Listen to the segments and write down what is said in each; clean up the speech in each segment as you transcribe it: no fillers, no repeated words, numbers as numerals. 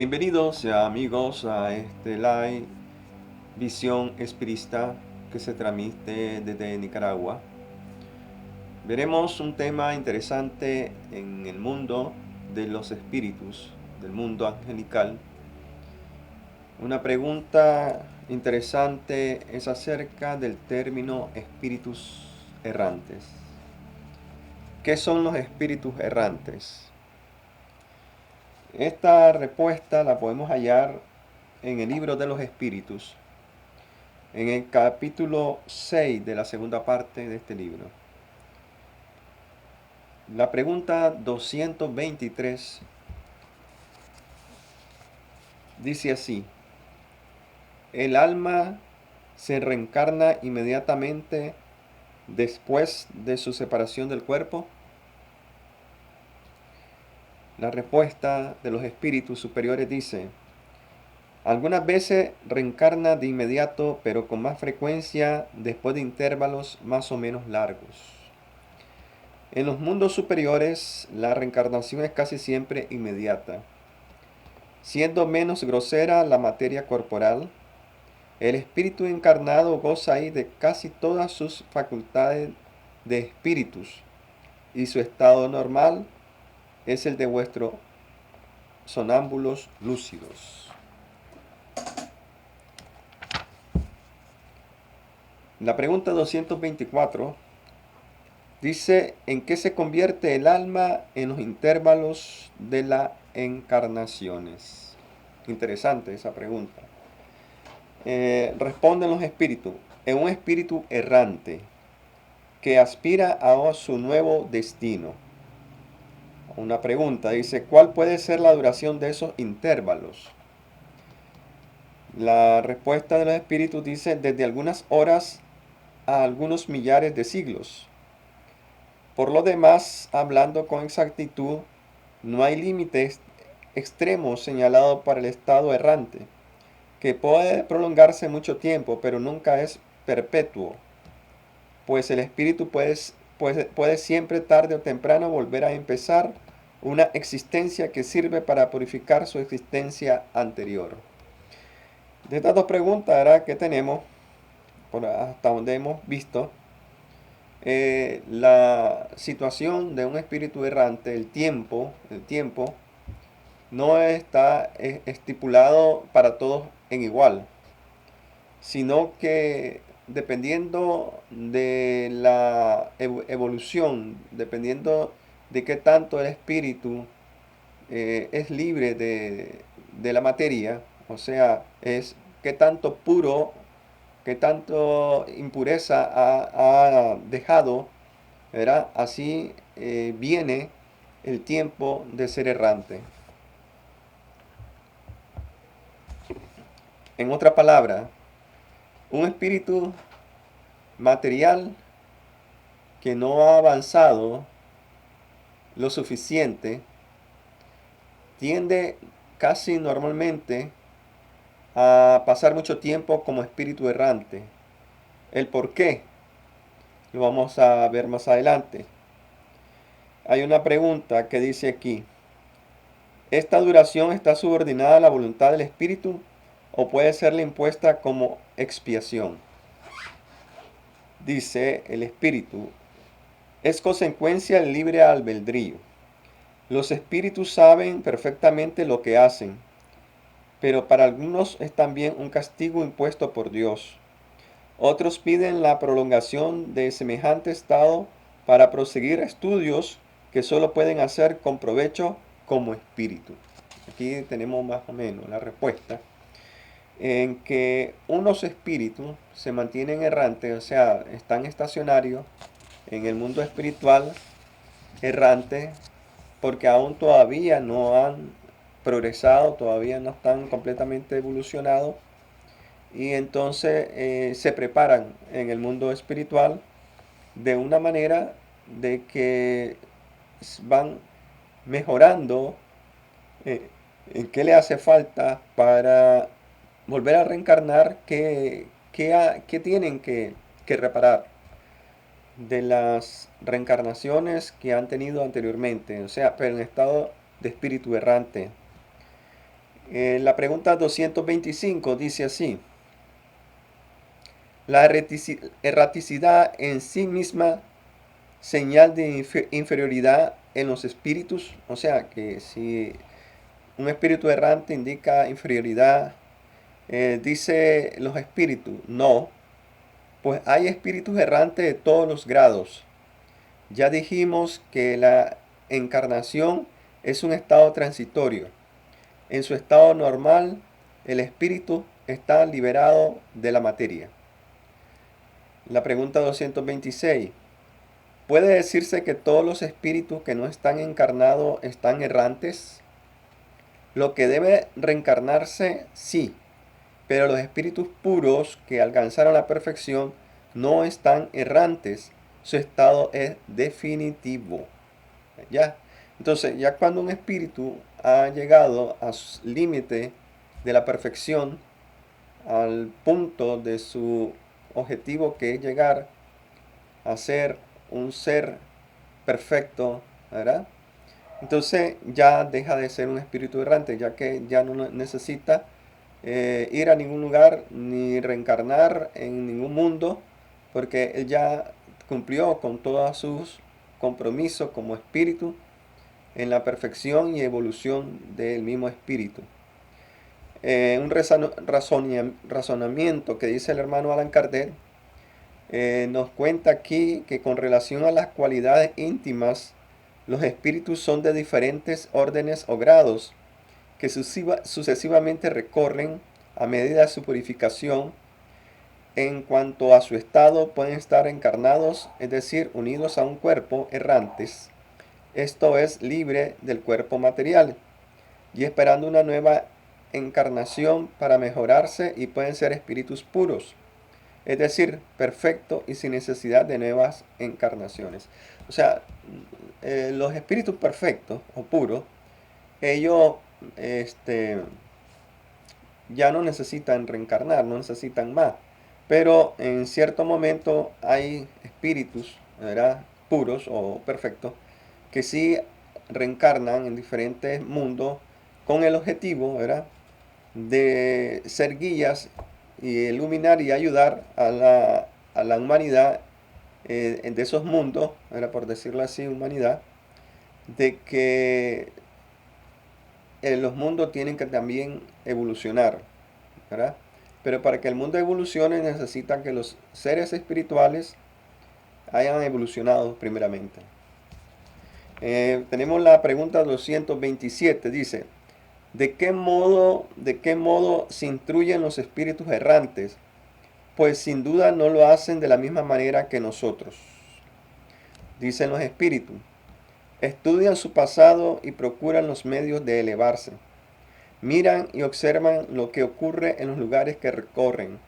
Bienvenidos amigos a este live Visión Espirista que se transmite desde Nicaragua. Veremos un tema interesante en el mundo de los espíritus, del mundo angelical. Una pregunta interesante es acerca del término espíritus errantes. ¿Qué son los espíritus errantes? Esta respuesta la podemos hallar en el libro de los espíritus, en el capítulo 6 de la segunda parte de este libro. La pregunta 223 dice así: ¿el alma se reencarna inmediatamente después de su separación del cuerpo? La respuesta de los espíritus superiores dice: algunas veces reencarna de inmediato, pero con más frecuencia después de intervalos más o menos largos. En los mundos superiores, la reencarnación es casi siempre inmediata. Siendo menos grosera la materia corporal, el espíritu encarnado goza ahí de casi todas sus facultades de espíritus, y su estado normal es el de vuestros sonámbulos lúcidos. La pregunta 224 dice: ¿en qué se convierte el alma en los intervalos de las encarnaciones? Interesante esa pregunta. Responden los espíritus: en un espíritu errante que aspira a su nuevo destino. Una pregunta dice: ¿cuál puede ser la duración de esos intervalos? La respuesta de los espíritus dice: desde algunas horas a algunos millares de siglos. Por lo demás, hablando con exactitud, no hay límites extremos señalados para el estado errante, que puede prolongarse mucho tiempo, pero nunca es perpetuo, pues el espíritu puede siempre tarde o temprano volver a empezar una existencia que sirve para purificar su existencia anterior. De estas dos preguntas, ¿verdad?, que tenemos, hasta donde hemos visto, la situación de un espíritu errante, el tiempo no está estipulado para todos en igual, sino que dependiendo de la evolución, dependiendo de qué tanto el espíritu es libre de la materia, o sea, es qué tanto puro, qué tanto impureza ha dejado, ¿verdad? Así viene el tiempo de ser errante. En otra palabra, un espíritu material que no ha avanzado lo suficiente tiende casi normalmente a pasar mucho tiempo como espíritu errante. El por qué lo vamos a ver más adelante. Hay una pregunta que dice aquí: ¿esta duración está subordinada a la voluntad del espíritu o puede serle impuesta como expiación? Dice el espíritu: es consecuencia del libre albedrío. Los espíritus saben perfectamente lo que hacen, pero para algunos es también un castigo impuesto por Dios. Otros piden la prolongación de semejante estado para proseguir estudios que solo pueden hacer con provecho como espíritu. Aquí tenemos más o menos la respuesta, en que unos espíritus se mantienen errantes, o sea, están estacionarios en el mundo espiritual, errantes, porque aún todavía no han progresado, todavía no están completamente evolucionados, y entonces se preparan en el mundo espiritual de una manera de que van mejorando en qué le hace falta para volver a reencarnar, qué tienen que reparar de las reencarnaciones que han tenido anteriormente, o sea, pero en estado de espíritu errante. La pregunta 225 dice así: la erraticidad en sí misma señal de inferioridad en los espíritus, o sea que si un espíritu errante indica inferioridad, dice los espíritus, no, pues hay espíritus errantes de todos los grados. Ya dijimos que la encarnación es un estado transitorio. En su estado normal, el espíritu está liberado de la materia. La pregunta 226. ¿Puede decirse que todos los espíritus que no están encarnados están errantes? Lo que debe reencarnarse, sí, pero los espíritus puros que alcanzaron la perfección no están errantes. Su estado es definitivo. ¿Ya? Entonces, ya cuando un espíritu ha llegado a su límite de la perfección, al punto de su objetivo que es llegar a ser un ser perfecto, ¿verdad? Entonces ya deja de ser un espíritu errante, ya que ya no necesita ir a ningún lugar ni reencarnar en ningún mundo, porque él ya cumplió con todos sus compromisos como espíritu en la perfección y evolución del mismo espíritu. Un razonamiento que dice el hermano Allan Kardec nos cuenta aquí que con relación a las cualidades íntimas, los espíritus son de diferentes órdenes o grados que sucesivamente recorren a medida de su purificación. En cuanto a su estado, pueden estar encarnados, es decir, unidos a un cuerpo, errantes, esto es, libre del cuerpo material, y esperando una nueva encarnación para mejorarse, y pueden ser espíritus puros, es decir, perfecto y sin necesidad de nuevas encarnaciones. O sea, los espíritus perfectos o puros, ellos este, ya no necesitan reencarnar, no necesitan más. Pero en cierto momento hay espíritus, ¿verdad?, puros o perfectos, que sí reencarnan en diferentes mundos con el objetivo, ¿verdad?, de ser guías y iluminar y ayudar a la humanidad de esos mundos, ¿verdad?, por decirlo así, humanidad, de que los mundos tienen que también evolucionar, ¿verdad? Pero para que el mundo evolucione necesita que los seres espirituales hayan evolucionado primeramente. Tenemos la pregunta 227, dice: ¿de qué modo se instruyen los espíritus errantes? Pues sin duda no lo hacen de la misma manera que nosotros. Dicen los espíritus: estudian su pasado y procuran los medios de elevarse. Miran y observan lo que ocurre en los lugares que recorren.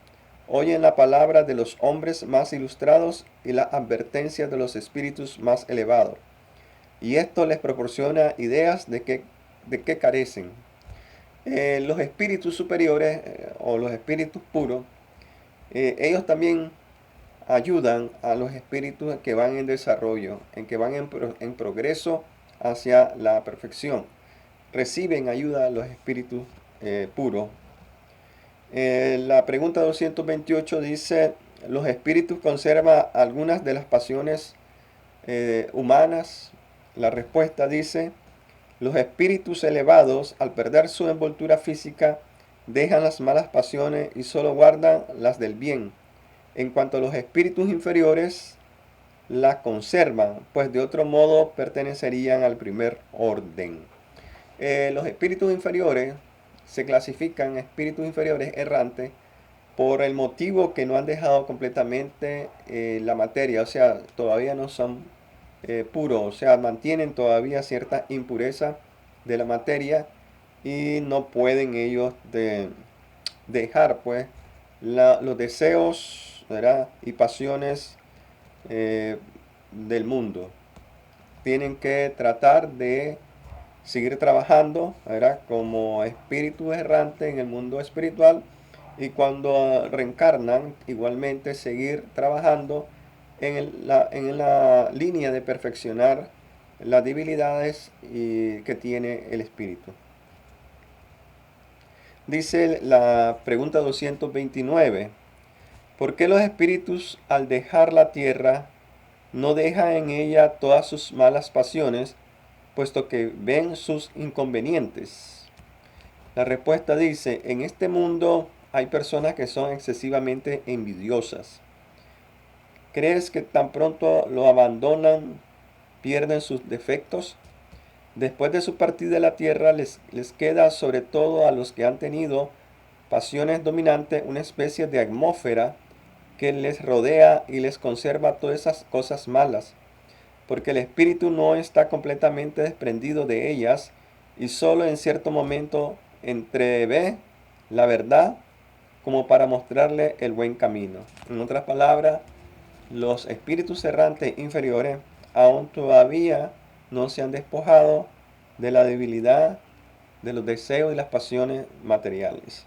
Oyen la palabra de los hombres más ilustrados y las advertencias de los espíritus más elevados. Y esto les proporciona ideas de qué carecen. Los espíritus superiores o los espíritus puros, ellos también ayudan a los espíritus que van en desarrollo, en que van en progreso hacia la perfección. Reciben ayuda a los espíritus puros. La pregunta 228 dice: ¿los espíritus conservan algunas de las pasiones humanas? La respuesta dice: los espíritus elevados, al perder su envoltura física, dejan las malas pasiones y solo guardan las del bien. En cuanto a los espíritus inferiores, las conservan, pues de otro modo pertenecerían al primer orden. Los espíritus inferiores se clasifican espíritus inferiores errantes por el motivo que no han dejado completamente la materia, o sea, todavía no son puros, o sea, mantienen todavía cierta impureza de la materia y no pueden ellos dejar pues los deseos, ¿verdad?, y pasiones del mundo. Tienen que tratar de seguir trabajando, ¿verdad?, como espíritu errante en el mundo espiritual, y cuando reencarnan igualmente seguir trabajando en la línea de perfeccionar las debilidades que tiene el espíritu. Dice la pregunta 229. ¿Por qué los espíritus al dejar la tierra no dejan en ella todas sus malas pasiones, puesto que ven sus inconvenientes? La respuesta dice, en este mundo hay personas que son excesivamente envidiosas. ¿Crees que tan pronto lo abandonan, pierden sus defectos? Después de su partida de la tierra les queda, sobre todo a los que han tenido pasiones dominantes, una especie de atmósfera que les rodea y les conserva todas esas cosas malas, porque el espíritu no está completamente desprendido de ellas y solo en cierto momento entrevé la verdad como para mostrarle el buen camino. En otras palabras, los espíritus errantes inferiores aún todavía no se han despojado de la debilidad, de los deseos y las pasiones materiales.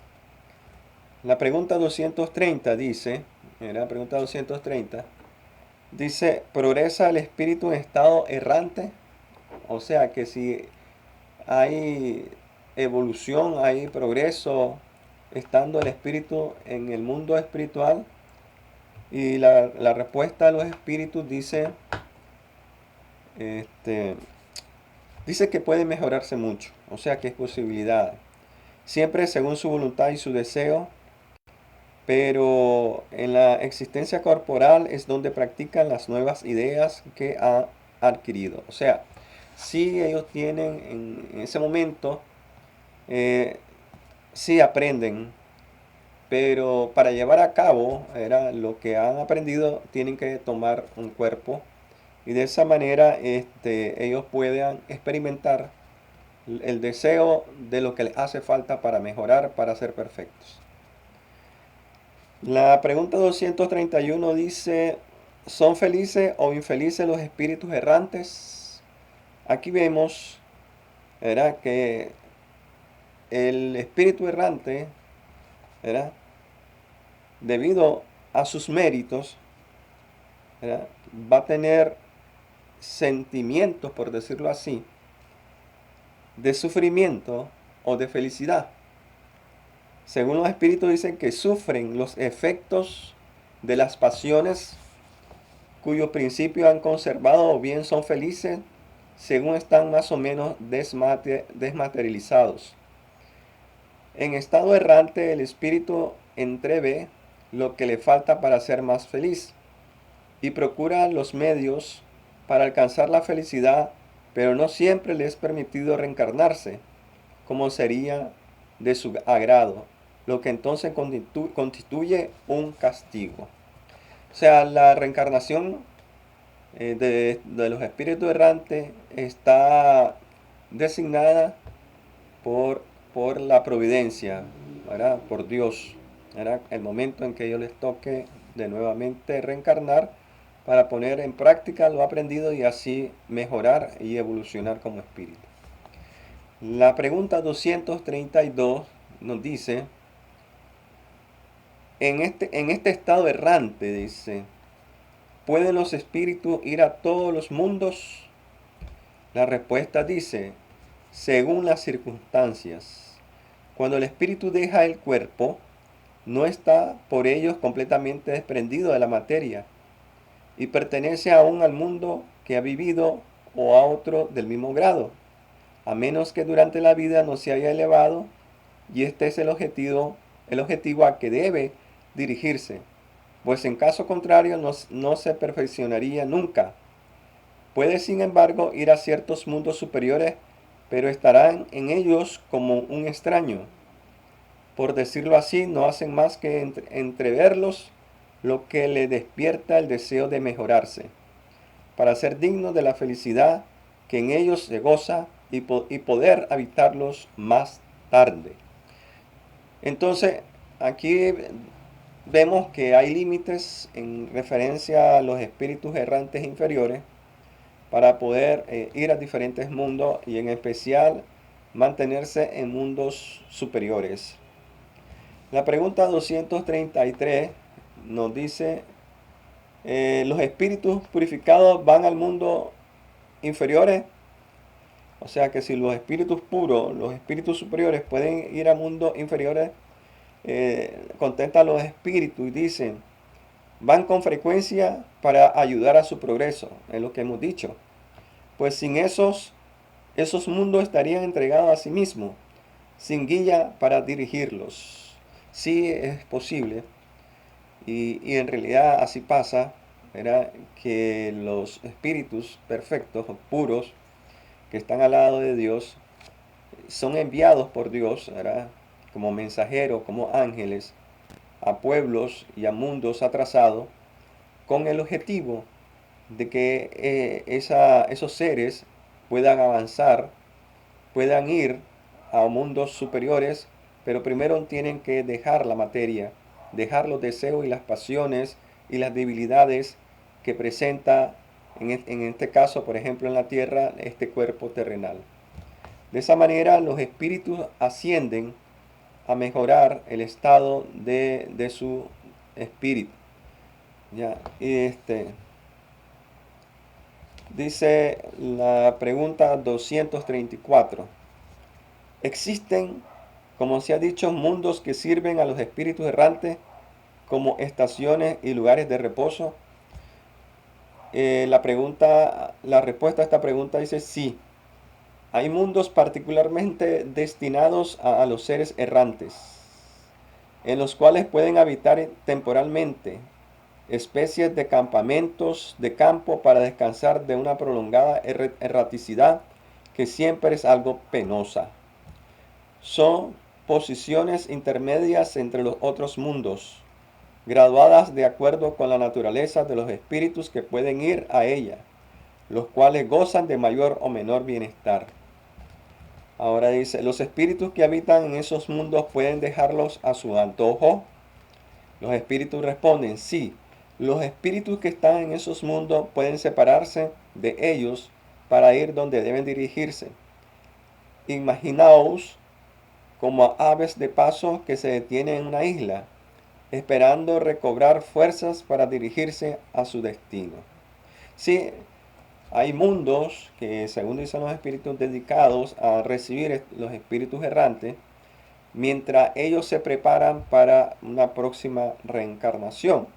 La pregunta 230 dice, la pregunta 230, dice, ¿progresa el espíritu en estado errante? O sea que si hay evolución, hay progreso, estando el espíritu en el mundo espiritual. Y la respuesta de los espíritus dice, dice que puede mejorarse mucho, o sea que es posibilidad. Siempre según su voluntad y su deseo, pero en la existencia corporal es donde practican las nuevas ideas que han adquirido. O sea, si ellos tienen en ese momento, sí aprenden, pero para llevar a cabo lo que han aprendido, tienen que tomar un cuerpo y de esa manera ellos puedan experimentar el deseo de lo que les hace falta para mejorar, para ser perfectos. La pregunta 231 dice, ¿son felices o infelices los espíritus errantes? Aquí vemos, ¿verdad?, que el espíritu errante, ¿verdad?, debido a sus méritos, ¿verdad?, va a tener sentimientos, por decirlo así, de sufrimiento o de felicidad. Según los espíritus dicen que sufren los efectos de las pasiones cuyos principios han conservado, o bien son felices según están más o menos desmaterializados. En estado errante el espíritu entrevé lo que le falta para ser más feliz y procura los medios para alcanzar la felicidad, pero no siempre le es permitido reencarnarse como sería de su agrado, lo que entonces constituye un castigo. O sea, la reencarnación de los espíritus errantes está designada por, por la providencia, ¿verdad?, por Dios, ¿verdad?, el momento en que ellos les toque de nuevamente reencarnar para poner en práctica lo aprendido y así mejorar y evolucionar como espíritu. La pregunta 232 nos dice, en este estado errante, dice, ¿pueden los espíritus ir a todos los mundos? La respuesta dice, según las circunstancias. Cuando el espíritu deja el cuerpo, no está por ellos completamente desprendido de la materia y pertenece aún al mundo que ha vivido o a otro del mismo grado, a menos que durante la vida no se haya elevado, y este es el objetivo a que debe dirigirse, pues en caso contrario no se perfeccionaría nunca. Puede sin embargo ir a ciertos mundos superiores, pero estarán en ellos como un extraño. Por decirlo así, no hacen más que entreverlos, lo que le despierta el deseo de mejorarse, para ser digno de la felicidad que en ellos se goza y poder habitarlos más tarde. Entonces, aquí vemos que hay límites en referencia a los espíritus errantes inferiores para poder ir a diferentes mundos y en especial mantenerse en mundos superiores. La pregunta 233 nos dice, ¿los espíritus purificados van al mundo inferiores? O sea que si los espíritus puros, los espíritus superiores pueden ir a mundos inferiores, contenta los espíritus y dicen, van con frecuencia para ayudar a su progreso, es lo que hemos dicho. Pues sin esos mundos estarían entregados a sí mismos, sin guía para dirigirlos. Sí es posible, y en realidad así pasa, ¿verdad? Que los espíritus perfectos o puros que están al lado de Dios son enviados por Dios, ¿verdad? Como mensajeros, como ángeles, a pueblos y a mundos atrasados, con el objetivo de que esos seres puedan avanzar, puedan ir a mundos superiores, pero primero tienen que dejar la materia, dejar los deseos y las pasiones y las debilidades que presenta, en este caso, por ejemplo, en la tierra, este cuerpo terrenal. De esa manera, los espíritus ascienden a mejorar el estado de su espíritu. Ya, dice la pregunta 234. ¿Existen, como se ha dicho, mundos que sirven a los espíritus errantes como estaciones y lugares de reposo? La respuesta a esta pregunta dice sí. Hay mundos particularmente destinados a los seres errantes, en los cuales pueden habitar temporalmente, especies de campamentos de campo para descansar de una prolongada erraticidad que siempre es algo penosa. Son posiciones intermedias entre los otros mundos, graduadas de acuerdo con la naturaleza de los espíritus que pueden ir a ella, los cuales gozan de mayor o menor bienestar. Ahora dice, los espíritus que habitan en esos mundos pueden dejarlos a su antojo. Los espíritus responden, sí. Los espíritus que están en esos mundos pueden separarse de ellos para ir donde deben dirigirse. Imaginaos como aves de paso que se detienen en una isla, esperando recobrar fuerzas para dirigirse a su destino. Sí, hay mundos que, según dicen los espíritus, dedicados a recibir los espíritus errantes, mientras ellos se preparan para una próxima reencarnación.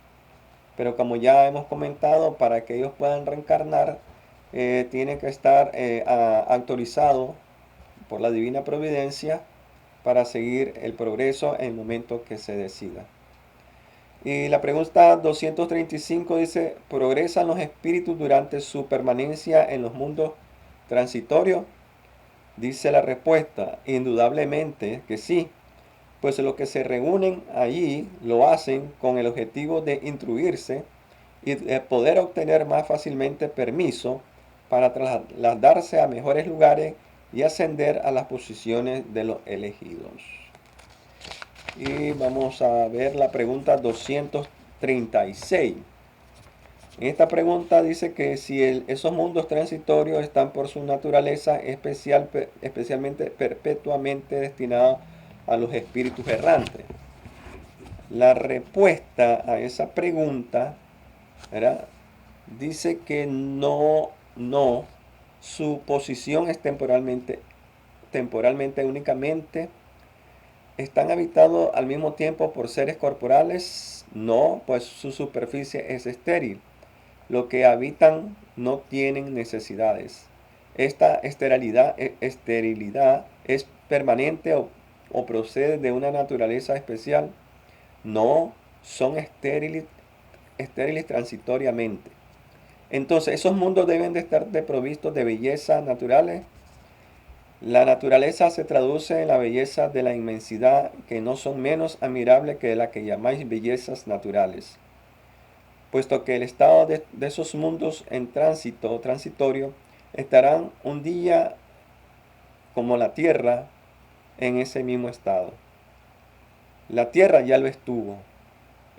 Pero como ya hemos comentado, para que ellos puedan reencarnar, tiene que estar autorizado por la divina providencia para seguir el progreso en el momento que se decida. Y la pregunta 235 dice, ¿progresan los espíritus durante su permanencia en los mundos transitorios? Dice la respuesta, indudablemente que sí, pues los que se reúnen allí lo hacen con el objetivo de instruirse y de poder obtener más fácilmente permiso para trasladarse a mejores lugares y ascender a las posiciones de los elegidos. Y vamos a ver la pregunta 236. En esta pregunta dice que si esos mundos transitorios están por su naturaleza especialmente perpetuamente destinados a los espíritus errantes. La respuesta a esa pregunta, ¿verdad?, dice que no, su posición es temporalmente únicamente. ¿Están habitados al mismo tiempo por seres corporales? No, pues su superficie es estéril. Lo que habitan no tienen necesidades. Esta esterilidad es permanente o procede de una naturaleza especial. No, son estériles transitoriamente. Entonces, esos mundos deben de estar desprovistos de belleza naturales. La naturaleza se traduce en la belleza de la inmensidad, que no son menos admirables que la que llamáis bellezas naturales. Puesto que el estado de esos mundos en transitorio, estarán un día como la tierra en ese mismo estado. La tierra ya lo estuvo.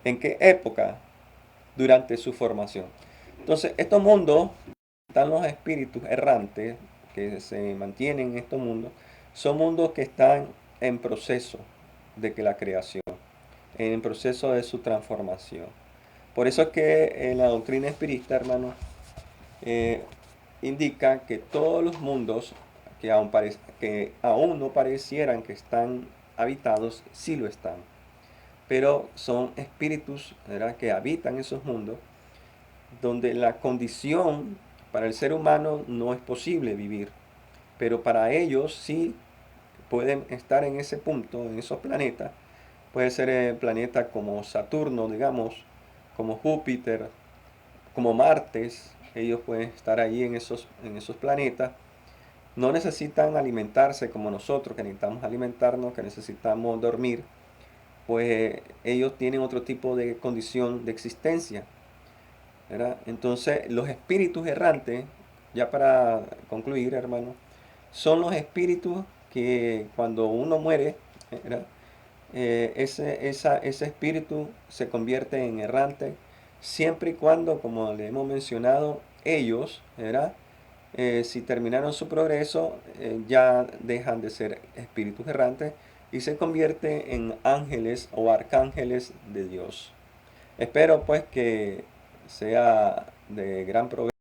¿En qué época? Durante su formación. Entonces, estos mundos, están los espíritus errantes que se mantienen en estos mundos, son mundos que están en proceso de que la creación, en proceso de su transformación. Por eso es que en la doctrina espírita, hermano, indica que todos los mundos que aún no parecieran que están habitados, sí lo están. Pero son espíritus, ¿verdad?, que habitan esos mundos donde la condición para el ser humano no es posible vivir. Pero para ellos sí pueden estar en ese punto, en esos planetas. Puede ser planetas como Saturno, digamos, como Júpiter, como Martes. Ellos pueden estar ahí en esos planetas. No necesitan alimentarse como nosotros, que necesitamos alimentarnos, que necesitamos dormir. Pues ellos tienen otro tipo de condición de existencia, ¿verdad? Entonces, los espíritus errantes, ya para concluir, hermano, son los espíritus que cuando uno muere, ¿verdad?, ese espíritu se convierte en errante siempre y cuando, como le hemos mencionado, ellos, ¿verdad?, si terminaron su progreso, ya dejan de ser espíritus errantes y se convierte en ángeles o arcángeles de Dios. Espero pues que sea de gran provecho.